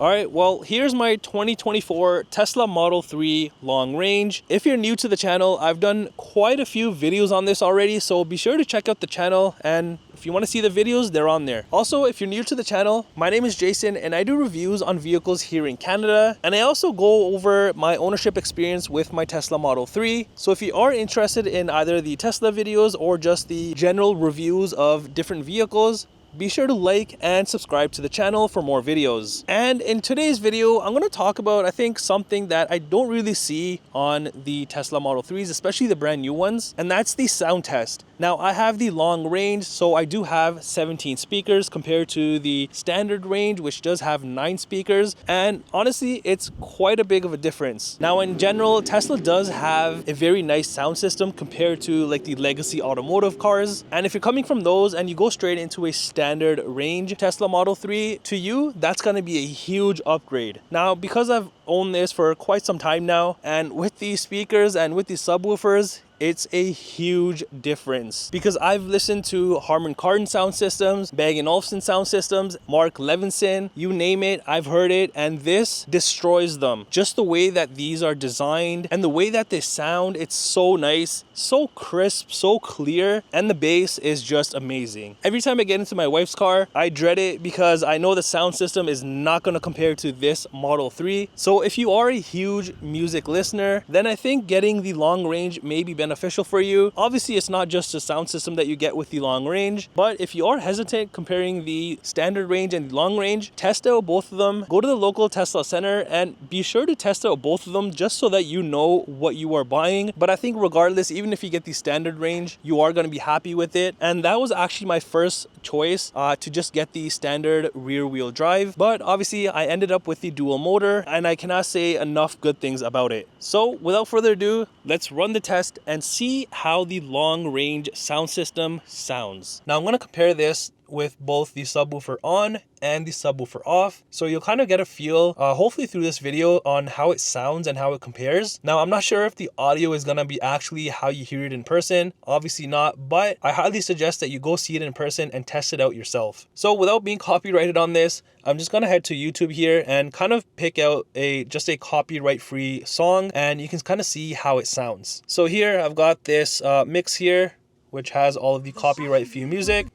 All right, well, here's my 2024 Tesla Model 3 long range. If you're new to the channel, I've done quite a few videos on this already, so be sure to check out the channel, and if you want to see the videos, they're on there. Also, if you're new to the channel, my name is Jason and I do reviews on vehicles here in Canada, and I also go over my ownership experience with my Tesla Model 3. So if you are interested in either the Tesla videos or just the general reviews of different vehicles, be sure to like and subscribe to the channel for more videos. And in today's video, I'm going to talk about, I think, something that I don't really see on the Tesla Model 3s, especially the brand new ones, and that's the sound test. Now, I have the long range, so I do have 17 speakers compared to the standard range, which does have 9 speakers. And honestly, it's quite a big of a difference. Now, in general, Tesla does have a very nice sound system compared to like the legacy automotive cars. And if you're coming from those and you go straight into a standard range Tesla Model 3, to you, that's going to be a huge upgrade. Now, because I've owned this for quite some time now, and with these speakers and with these subwoofers, it's a huge difference, because I've listened to Harman Kardon sound systems, Bang & Olufsen sound systems, Mark Levinson, you name it, I've heard it, and this destroys them. Just the way that these are designed and the way that they sound, it's so nice, so crisp, so clear, and the bass is just amazing. Every time I get into my wife's car, I dread it because I know the sound system is not going to compare to this Model 3. So if you are a huge music listener, then I think getting the long range may be beneficial for you. Obviously, it's not just the sound system that you get with the long range, but if you are hesitant comparing the standard range and the long range, test out both of them. Go to the local Tesla center and be sure to test out both of them just so that you know what you are buying. But I think regardless, even if you get the standard range, you are going to be happy with it. And that was actually my first choice, to just get the standard rear wheel drive. But obviously, I ended up with the dual motor, and I cannot say enough good things about it. So without further ado, let's run the test and see how the long range sound system sounds. Now I'm going to compare this with both the subwoofer on and the subwoofer off, so you'll kind of get a feel, hopefully through this video, on how it sounds and how it compares. Now, I'm not sure if the audio is gonna be actually how you hear it in person, obviously not, but I highly suggest that you go see it in person and test it out yourself. So without being copyrighted on this, I'm just gonna head to YouTube here and kind of pick out just a copyright free song, and you can kind of see how it sounds. So here I've got this mix here, which has all of the copyright free music.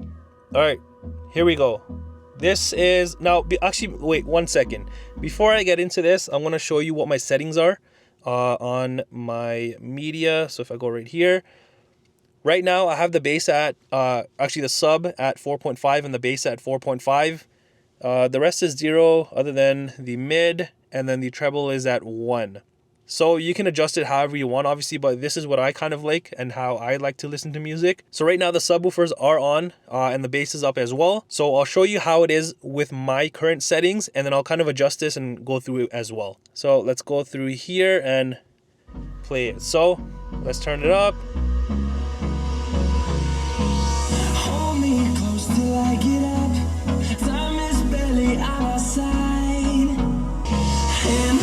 All right, here we go. This is now, actually, wait 1 second. Before I get into this, I'm going to show you what my settings are on my media. So if I go right here, right now I have the bass at, actually the sub at 4.5 and the bass at 4.5. The rest is 0 other than the mid, and then the treble is at 1. So you can adjust it however you want, obviously, but this is what I kind of like and how I like to listen to music. So right now the subwoofers are on and the bass is up as well. So I'll show you how it is with my current settings, and then I'll kind of adjust this and go through it as well. So let's go through here and play it. So let's turn it up. Hold me close till I get up. Time is barely on our side. And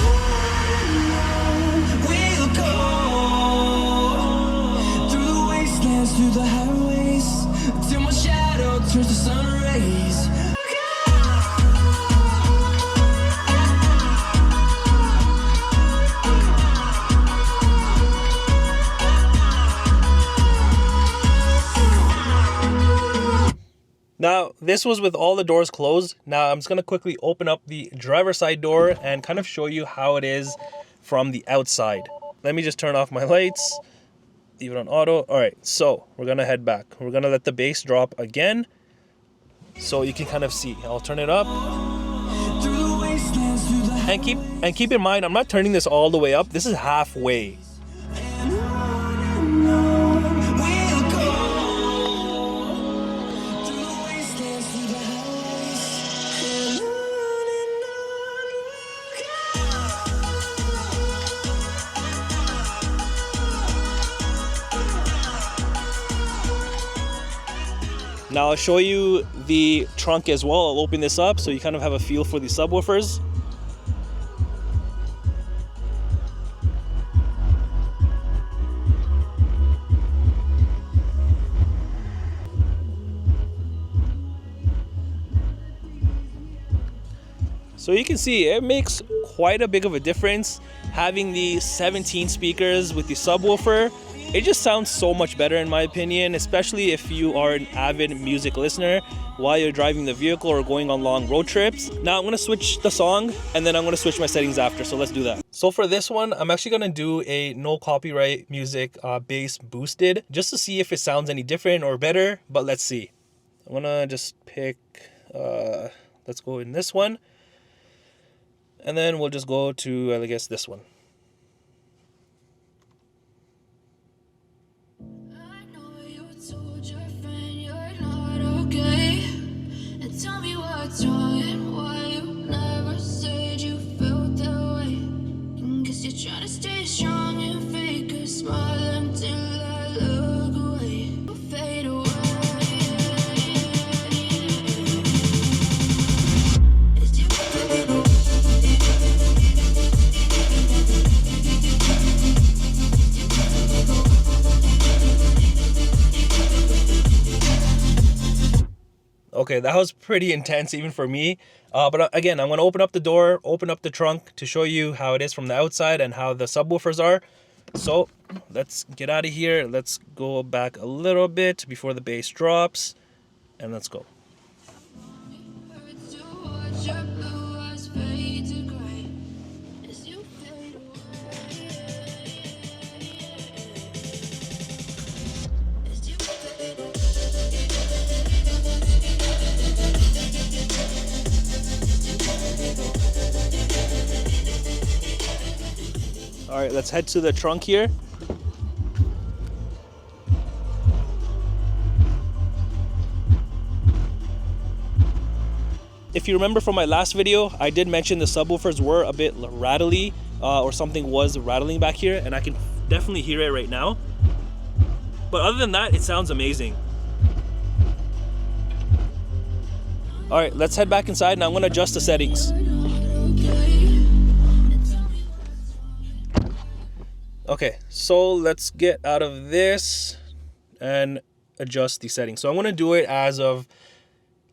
through the highways till my shadow turns to sun rays. Now, this was with all the doors closed. Now, I'm just going to quickly open up the driver's side door and kind of show you how it is from the outside. Let me just turn off my lights. Leave it on auto. All right, so we're gonna head back. We're gonna let the bass drop again so you can kind of see. I'll turn it up. And keep in mind, I'm not turning this all the way up. This is halfway. Now I'll show you the trunk as well. I'll open this up so you kind of have a feel for the subwoofers. So you can see it makes quite a big of a difference having the 17 speakers with the subwoofer. It just sounds so much better in my opinion, especially if you are an avid music listener while you're driving the vehicle or going on long road trips. Now I'm gonna switch the song and then I'm gonna switch my settings after, so let's do that. So for this one, I'm actually gonna do a no copyright music bass boosted just to see if it sounds any different or better, but let's see. I'm gonna just pick, let's go in this one. And then we'll just go to, I guess, this one. I know you told your friend you're not okay. And tell me what's wrong and why you never said you felt that way. And guess you're trying to stay strong and fake a smile until I look away. You fade away. As you fade away. Okay, that was pretty intense even for me. But again, I'm going to open up the door, open up the trunk to show you how it is from the outside and how the subwoofers are. So let's get out of here. Let's go back a little bit before the bass drops. And let's go. Hurts to watch your blue eyes fade to gray as you fade away. As you fade away. All right, let's head to the trunk here. If you remember from my last video, I did mention the subwoofers were a bit rattly, or something was rattling back here, and I can definitely hear it right now. But other than that, it sounds amazing. All right, let's head back inside and I'm gonna adjust the settings. Okay, so let's get out of this and adjust the settings. So I'm gonna do it as of,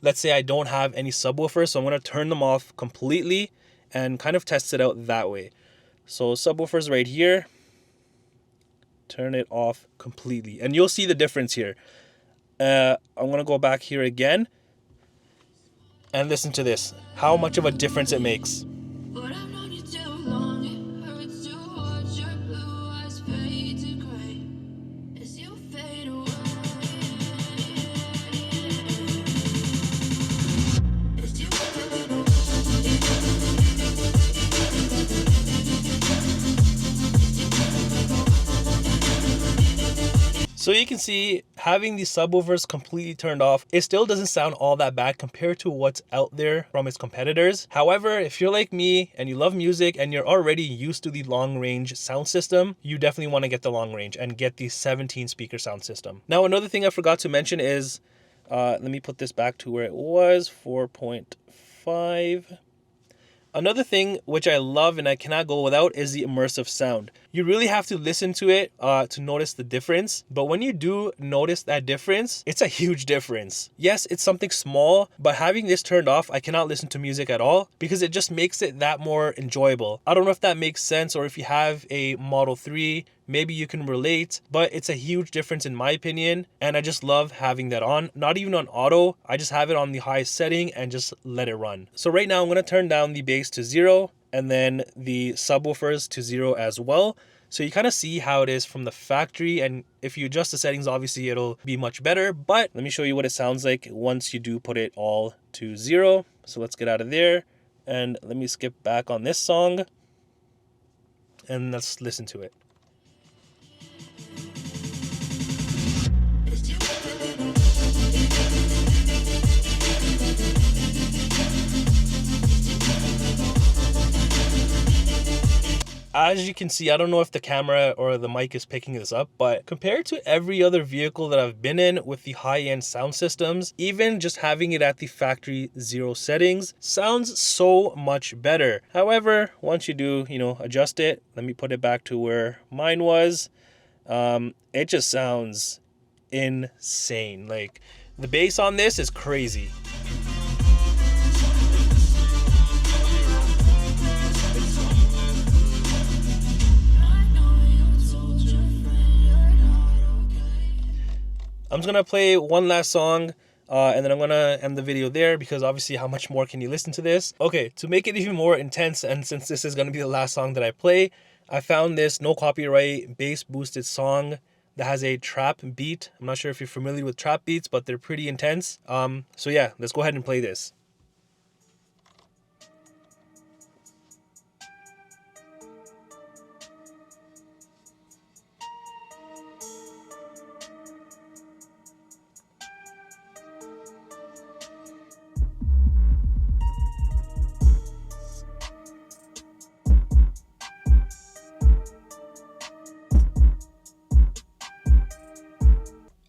let's say I don't have any subwoofers, so I'm gonna turn them off completely and kind of test it out that way. So subwoofers right here, turn it off completely, and you'll see the difference here. I'm gonna go back here again and listen to this, how much of a difference it makes. But I've known you too long. It hurts to watch your blue eyes fade to gray as you fade away. As you fade away. So you can see having the subwoofers completely turned off, it still doesn't sound all that bad compared to what's out there from its competitors. However, if you're like me and you love music and you're already used to the long range sound system, you definitely want to get the long range and get the 17 speaker sound system. Now, another thing I forgot to mention is, let me put this back to where it was, 4.5. Another thing which I love and I cannot go without is the immersive sound. You really have to listen to it to notice the difference. But when you do notice that difference, it's a huge difference. Yes, it's something small, but having this turned off, I cannot listen to music at all because it just makes it that more enjoyable. I don't know if that makes sense, or if you have a Model 3, maybe you can relate, but it's a huge difference in my opinion. And I just love having that on, not even on auto. I just have it on the highest setting and just let it run. So right now I'm going to turn down the bass to 0 and then the subwoofers to 0 as well. So you kind of see how it is from the factory, and if you adjust the settings, obviously it'll be much better. But let me show you what it sounds like once you do put it all to 0. So let's get out of there and let me skip back on this song and let's listen to it. As you can see, I don't know if the camera or the mic is picking this up, but compared to every other vehicle that I've been in with the high-end sound systems, even just having it at the factory 0 settings sounds so much better. However, once you do, adjust it, let me put it back to where mine was, it just sounds insane. Like, the bass on this is crazy. I'm just gonna play one last song, and then I'm gonna end the video there, because obviously how much more can you listen to this? Okay, to make it even more intense, and since this is gonna be the last song that I play, I found this no copyright bass boosted song that has a trap beat. I'm not sure if you're familiar with trap beats, but they're pretty intense. So yeah, let's go ahead and play this.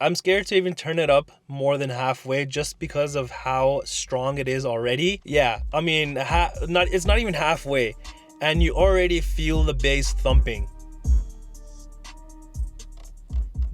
I'm scared to even turn it up more than halfway just because of how strong it is already. Yeah, I mean, it's not even halfway, and you already feel the bass thumping.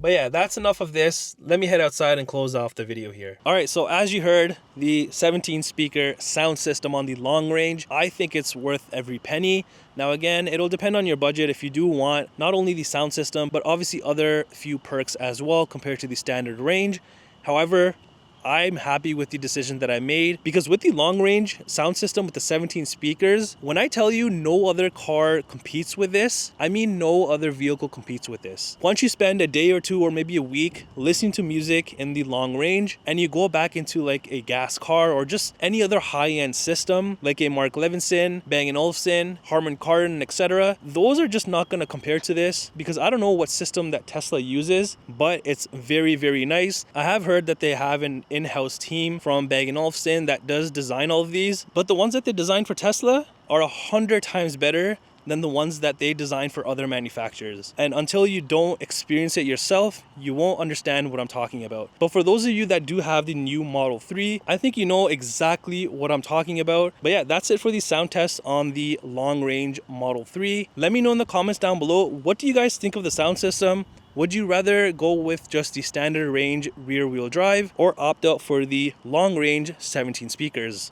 But yeah, that's enough of this. Let me head outside and close off the video here. All right, so as you heard, the 17 speaker sound system on the long range, I think it's worth every penny. Now again, it'll depend on your budget if you do want not only the sound system, but obviously other few perks as well compared to the standard range. However, I'm happy with the decision that I made, because with the long range sound system with the 17 speakers, when I tell you no other car competes with this, I mean no other vehicle competes with this. Once you spend a day or two or maybe a week listening to music in the long range, and you go back into like a gas car or just any other high-end system like a Mark Levinson, Bang & Olufsen, Harman Kardon, etc., those are just not going to compare to this, because I don't know what system that Tesla uses, but it's very, very nice. I have heard that they have an in-house team from Bang & Olufsen that does design all of these, but the ones that they design for Tesla are 100 times better than the ones that they design for other manufacturers. And until you don't experience it yourself, you won't understand what I'm talking about. But for those of you that do have the new Model 3, I think you know exactly what I'm talking about. But yeah, that's it for the sound test on the long range Model 3. Let me know in the comments down below, what do you guys think of the sound system? Would you rather go with just the standard range rear wheel drive or opt out for the long range 17 speakers?